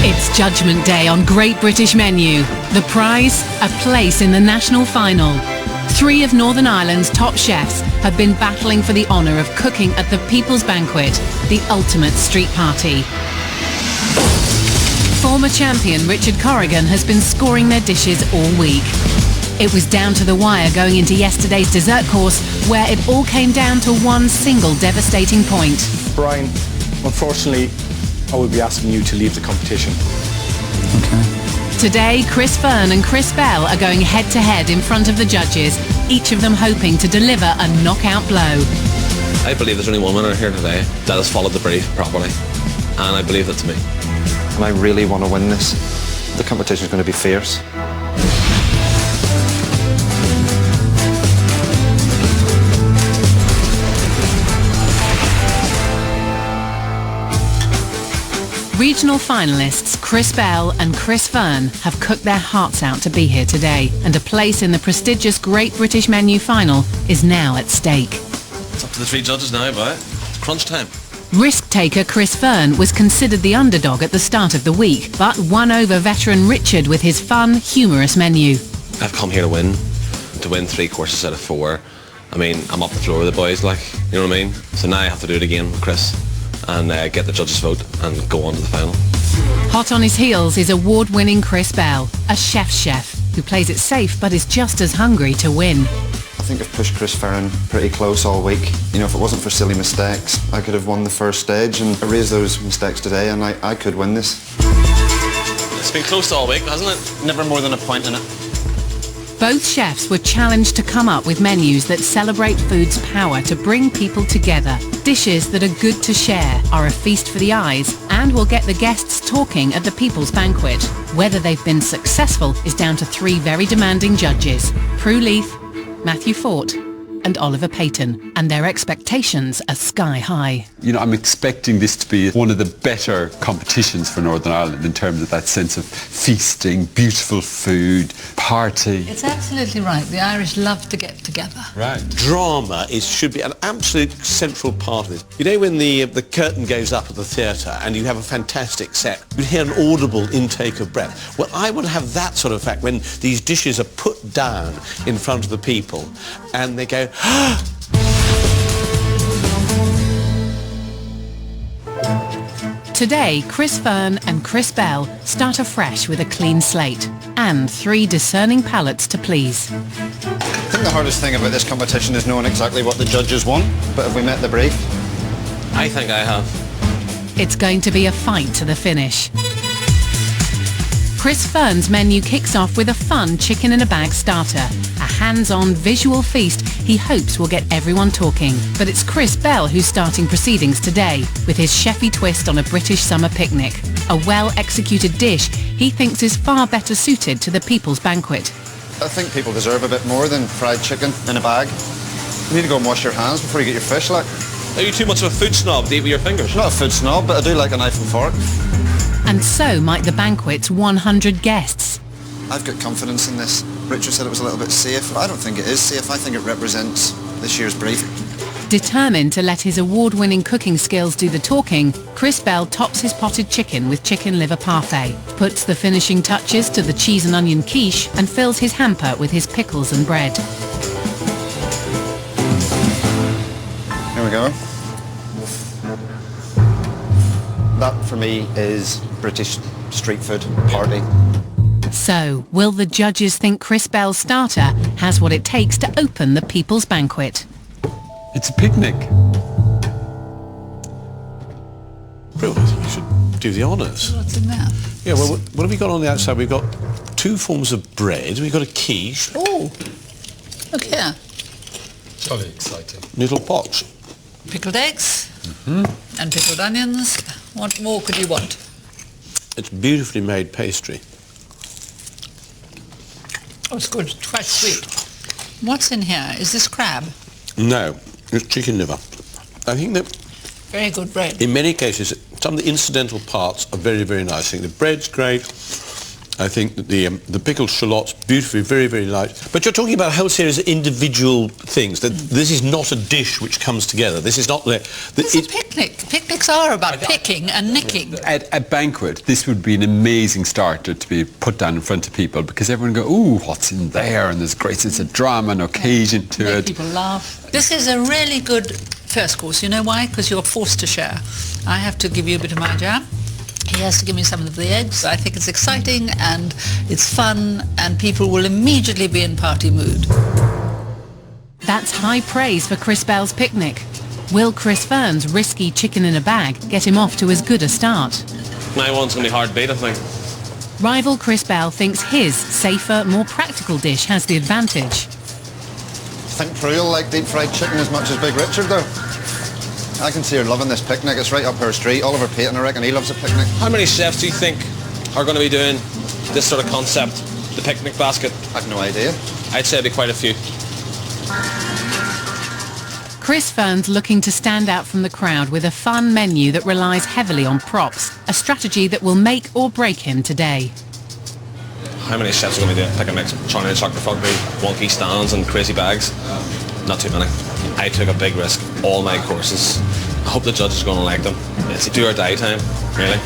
It's Judgment Day on Great British Menu. The prize, a place in the national final. 3 of Northern Ireland's top chefs have been battling for the honour of cooking at the People's Banquet, the ultimate street party. Former champion Richard Corrigan has been scoring their dishes all week. It was down to the wire going into yesterday's dessert course, where it all came down to one single devastating point. Brian, unfortunately, I will be asking you to leave the competition. Okay. Today, Chris Fearn and Chris Bell are going head-to-head in front of the judges, each of them hoping to deliver a knockout blow. I believe there's only one winner here today that has followed the brief properly, and I believe that's me. And I really want to win this. The competition is going to be fierce. Regional finalists Chris Bell and Chris Fearn have cooked their hearts out to be here today, and a place in the prestigious Great British Menu final is now at stake. It's up to the 3 judges now, boy. It's crunch time. Risk-taker Chris Fearn was considered the underdog at the start of the week, but won over veteran Richard with his fun, humorous menu. I've come here to win 3 courses out of 4. I mean, I'm up the floor with the boys, like, you know what I mean? So now I have to do it again with Chris and get the judges' vote and go on to the final. Hot on his heels is award-winning Chris Bell, a chef's chef who plays it safe but is just as hungry to win. I think I've pushed Chris Fearn pretty close all week. You know, if it wasn't for silly mistakes, I could have won the first stage, and I raised those mistakes today, and I could win this. It's been close all week, hasn't it? Never more than a point in it. Both chefs were challenged to come up with menus that celebrate food's power to bring people together. Dishes that are good to share, are a feast for the eyes, and will get the guests talking at the People's Banquet. Whether they've been successful is down to 3 very demanding judges: Prue Leith, Matthew Fort and Oliver Payton, and their expectations are sky high. You know, I'm expecting this to be one of the better competitions for Northern Ireland in terms of that sense of feasting, beautiful food, party. It's absolutely right. The Irish love to get together. Right. Drama should be an absolute central part of this. You know, when the curtain goes up at the theatre and you have a fantastic set, you hear an audible intake of breath. Well, I want to have that sort of fact when these dishes are put down in front of the people and they go, Today, Chris Fearn and Chris Bell start afresh with a clean slate and 3 discerning palates to please. I think the hardest thing about this competition is knowing exactly what the judges want, but have we met the brief? I think I have. It's going to be a fight to the finish. Chris Fearn's menu kicks off with a fun chicken-in-a-bag starter, a hands-on visual feast he hopes will get everyone talking. But it's Chris Bell who's starting proceedings today, with his chefy twist on a British summer picnic. A well-executed dish he thinks is far better suited to the People's Banquet. I think people deserve a bit more than fried chicken in a bag. You need to go and wash your hands before you get your fish, like. Are you too much of a food snob to eat with your fingers? Not a food snob, but I do like a knife and fork. And so might the banquet's 100 guests. I've got confidence in this. Richard said it was a little bit safe. I don't think it is safe. I think it represents this year's brief. Determined to let his award-winning cooking skills do the talking, Chris Bell tops his potted chicken with chicken liver parfait, puts the finishing touches to the cheese and onion quiche, and fills his hamper with his pickles and bread. Here we go. That, for me, is British street food party. So, will the judges think Chris Bell's starter has what it takes to open the People's Banquet? It's a picnic. Prue, I think you should do the honours. What's in there? Yeah, well, what have we got on the outside? We've got 2 forms of bread. We've got a quiche. Oh, look here. Jolly exciting. Little pots. Pickled eggs and pickled onions. What more could you want? It's beautifully made pastry. Oh, it's good. It's quite sweet. What's in here? Is this crab? No, it's chicken liver. I think that Very good bread. in many cases, some of the incidental parts are very, very nice. I think the bread's great. I think that the pickled shallots, beautifully, very, very light. But you're talking about a whole series of individual things. That this is not a dish which comes together. This is not... It's a picnic. Picnics are about picking and nicking. At a banquet, this would be an amazing starter to be put down in front of people because everyone go, ooh, what's in there? And there's great sense of drama and occasion to Make it. people laugh. This is a really good first course. You know why? Because you're forced to share. I have to give you a bit of my jam. He has to give me some of the eggs. I think it's exciting and it's fun and people will immediately be in party mood. That's high praise for Chris Bell's picnic. Will Chris Fern's risky chicken in a bag get him off to as good a start? My one's going to be hard to beat, I think. Rival Chris Bell thinks his safer, more practical dish has the advantage. I think Prue will like deep fried chicken as much as Big Richard though. I can see her loving this picnic. It's right up her street. Oliver Payton, I reckon he loves a picnic. How many chefs do you think are going to be doing this sort of concept, the picnic basket? I've no idea. I'd say it'd be quite a few. Chris Fern's looking to stand out from the crowd with a fun menu that relies heavily on props, a strategy that will make or break him today. How many chefs are going to be doing pick a mix of China chocolate rugby, wonky stands and crazy bags? Not too many. I took a big risk, all my courses. I hope the judges are going to like them. It's do or die time, really.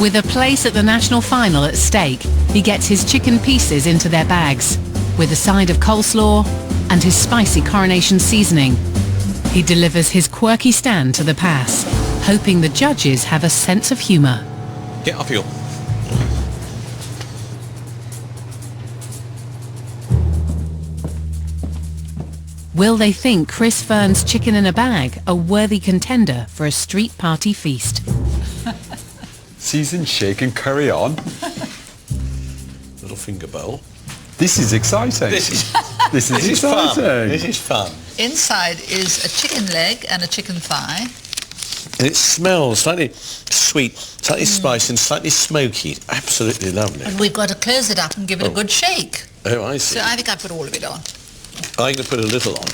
With a place at the national final at stake, he gets his chicken pieces into their bags, with a side of coleslaw and his spicy coronation seasoning. He delivers his quirky stand to the pass, hoping the judges have a sense of humour. Get up you. Will they think Chris Fern's chicken in a bag a worthy contender for a street party feast? Season, shake and curry on. Little finger bowl. This is exciting. This is exciting. fun. This is fun. Inside is a chicken leg and a chicken thigh. And it smells slightly sweet, slightly spicy and slightly smoky. Absolutely lovely. And we've got to close it up and give it a good shake. Oh, I see. So I think I put all of it on. I'm going to put a little on.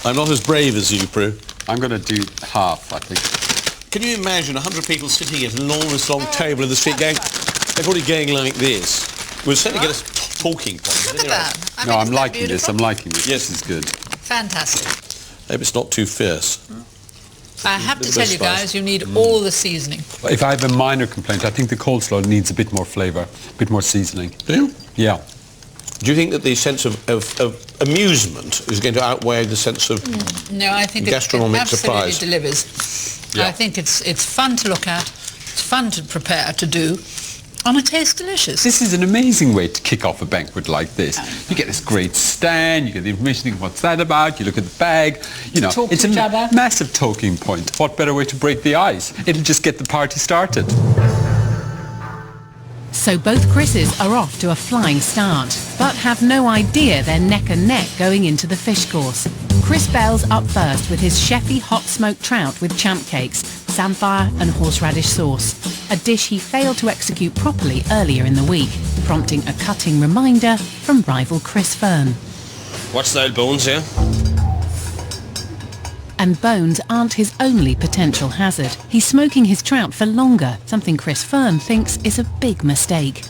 I'm not as brave as you, Prue. I'm going to do half, I think. Can you imagine 100 people sitting at an enormous long table in the street going, they're probably going like this. We'll certainly get a talking point. Look Anyway, at that. No, mean, I'm isn't that liking this. beautiful? I'm liking this. Yes. This is good. Fantastic. hope it's not too fierce. I have to Little tell bit you of spice. guys, you need all the seasoning. If I have a minor complaint, I think the coleslaw needs a bit more flavour, a bit more seasoning. Do you? Yeah. Do you think that the sense of amusement is going to outweigh the sense of No, I think it gastronomic absolutely surprise? delivers. Yeah. I think it's fun to look at, it's fun to prepare, to do, and it tastes delicious. This is an amazing way to kick off a banquet like this. You get this great stand, you get the information, what's that about, you look at the bag, you know, Talk it's to a each other. massive talking point. What better way to break the ice? It'll just get the party started. So both Chris's are off to a flying start, but have no idea they're neck and neck going into the fish course. Chris Bell's up first with his chefy hot smoked trout with champ cakes, samphire and horseradish sauce, a dish he failed to execute properly earlier in the week, prompting a cutting reminder from rival Chris Fern. Watch the old bones, yeah? And bones aren't his only potential hazard. He's smoking his trout for longer, something Chris Fern thinks is a big mistake.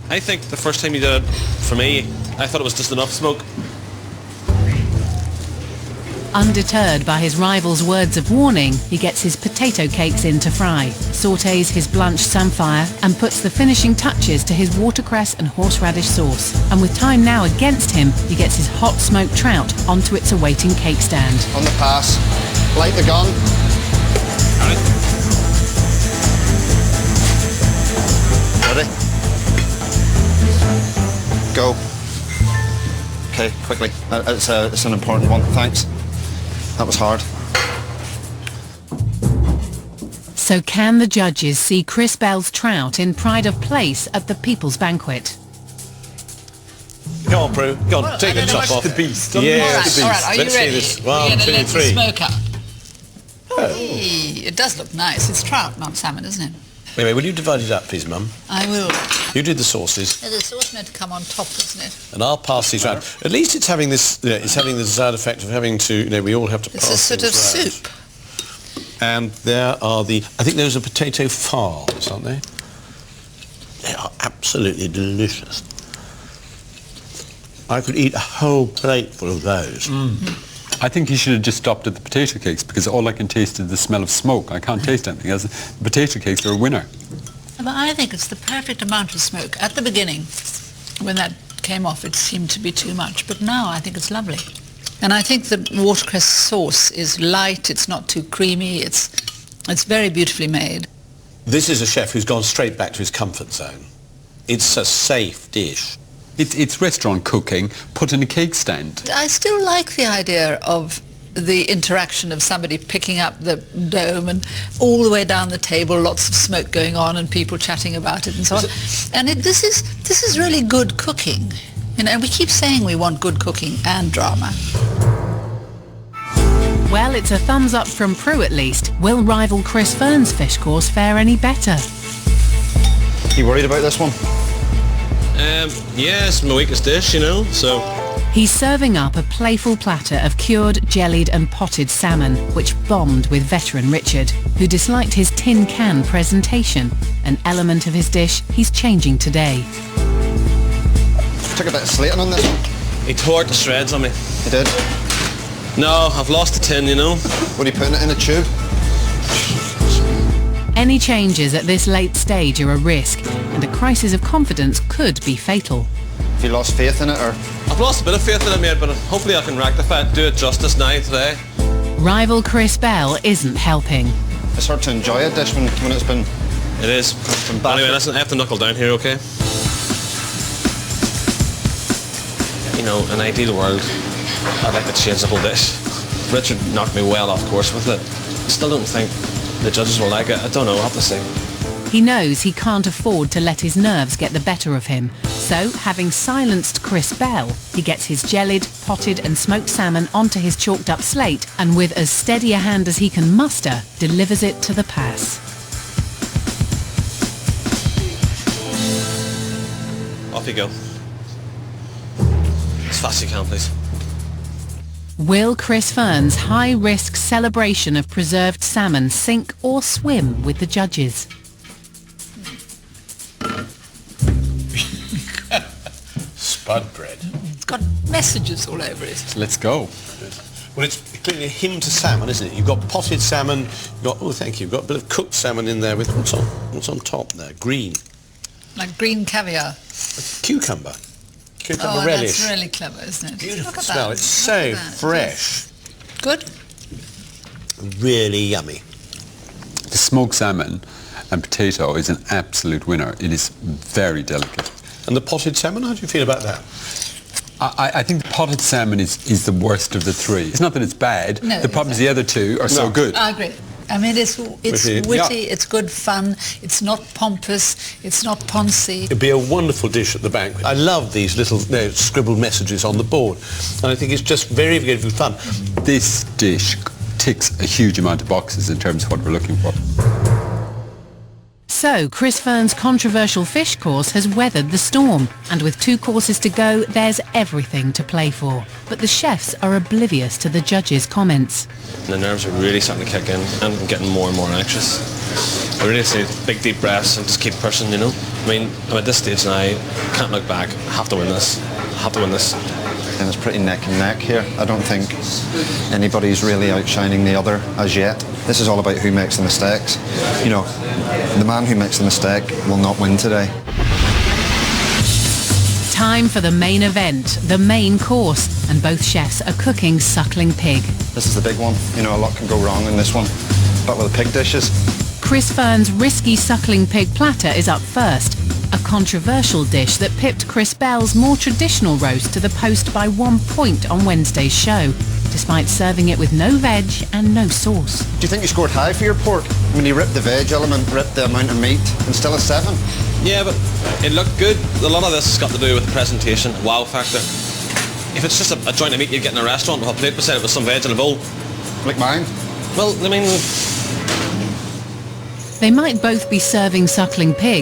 I think the first time you did it, for me, I thought it was just enough smoke. Undeterred by his rival's words of warning, he gets his potato cakes in to fry, sautés his blanched samphire, and puts the finishing touches to his watercress and horseradish sauce. And with time now against him, he gets his hot smoked trout onto its awaiting cake stand. On the pass. Light the gun. Ready? Go. Okay, quickly. It's an important one. Thanks. That was hard. So can the judges see Chris Bell's trout in pride of place at the People's Banquet? Go on, Prue. Go on, Well, take I the don't know top what- off. The beast. Yes, all right, are you Let's see ready? this. We're 1, gonna 2, let the 3. smoke up. Hey, it does look nice. It's trout, not salmon, isn't it? Anyway, will you divide it up, please, Mum? I will. You did the sauces, The sauce meant to come on top, isn't it? and I'll pass these round. At least it's having this. It's having the desired effect of having to. We all have to It's pass a sort of things round. soup. And there are the. I think those are potato farms, aren't they? They are absolutely delicious. I could eat a whole plate full of those. I think he should have just stopped at the potato cakes because all I can taste is the smell of smoke. I can't taste anything else. The potato cakes are a winner. But I think it's the perfect amount of smoke. At the beginning, when that came off, it seemed to be too much, but now I think it's lovely. And I think the watercress sauce is light, it's not too creamy, it's very beautifully made. This is a chef who's gone straight back to his comfort zone. It's a safe dish. It's restaurant cooking put in a cake stand. I still like the idea of the interaction of somebody picking up the dome and all the way down the table, lots of smoke going on and people chatting about it and so on. And this is really good cooking. You know, we keep saying we want good cooking and drama. Well, it's a thumbs up from Prue at least. Will rival Chris Fern's fish course fare any better? You worried about this one? Yeah, it's my weakest dish, you know, so... He's serving up a playful platter of cured, jellied and potted salmon, which bombed with veteran Richard, who disliked his tin can presentation, an element of his dish he's changing today. Took a bit of slating on this one. He tore it to shreds on me. You did? No, I've lost the tin, you know. What are you putting it in a tube? Any changes at this late stage are a risk, and a crisis of confidence could be fatal. Have you lost faith in it, or...? I've lost a bit of faith in it, mate, but hopefully I can rectify it, do it justice now, today. Rival Chris Bell isn't helping. It's hard to enjoy a dish when it's been... It is. Anyway, listen, I have to knuckle down here, okay? You know, in an ideal world, I'd like to change the whole dish. Richard knocked me well off course with it. I still don't think the judges will like it. I don't know, I'll have to see. He knows he can't afford to let his nerves get the better of him. So, having silenced Chris Bell, he gets his jellied, potted and smoked salmon onto his chalked up slate and with as steady a hand as he can muster, delivers it to the pass. Off you go. As fast as you can, please. Will Chris Fern's high-risk celebration of preserved salmon sink or swim with the judges? Spud bread. It's got messages all over it. Let's go. Well, it's clearly a hymn to salmon, isn't it? You've got potted salmon, you've got, oh, thank you, you've got a bit of cooked salmon in there with, what's on top there? Green. Like green caviar. Cucumber. Cucumber Oh, relish. that's really clever, isn't it? Beautiful Look at smell. that. It's so Look at that. fresh. Good? Really yummy. The smoked salmon and potato is an absolute winner. It is very delicate. And the potted salmon, how do you feel about that? I think the potted salmon is the worst of the three. It's not that it's bad. No, the problem is the other two are so good. I agree. I mean, it's Witty, witty, yeah. it's good fun, it's not pompous, it's not poncy. It'd be a wonderful dish at the banquet. I love these little scribbled messages on the board. And I think it's just very, very good fun. This dish ticks a huge amount of boxes in terms of what we're looking for. So, Chris Fern's controversial fish course has weathered the storm, and with 2 courses to go, there's everything to play for. But the chefs are oblivious to the judges' comments. The nerves are really starting to kick in, and I'm getting more and more anxious. I really say big deep breaths and just keep pushing, you know. I mean, I'm at this stage now, I can't look back. I have to win this. I have to win this. And it's pretty neck and neck here. I don't think anybody's really outshining the other as yet. This is all about who makes the mistakes. You know, the man who makes the mistake will not win today. Time for the main event, the main course, and both chefs are cooking suckling pig. This is the big one. You know, a lot can go wrong in this one. But with the pig dishes, Chris Fern's risky suckling pig platter is up first, a controversial dish that pipped Chris Bell's more traditional roast to the post by 1 point on Wednesday's show, despite serving it with no veg and no sauce. do you think you scored high for your pork? I mean, you ripped the veg element, ripped the amount of meat, and still a 7. Yeah, but it looked good. A lot of this has got to do with the presentation, wow factor. If it's just a joint of meat you'd get in a restaurant with a plate beside it with some veg in a bowl. Like mine. Well, I mean... They might both be serving suckling pig,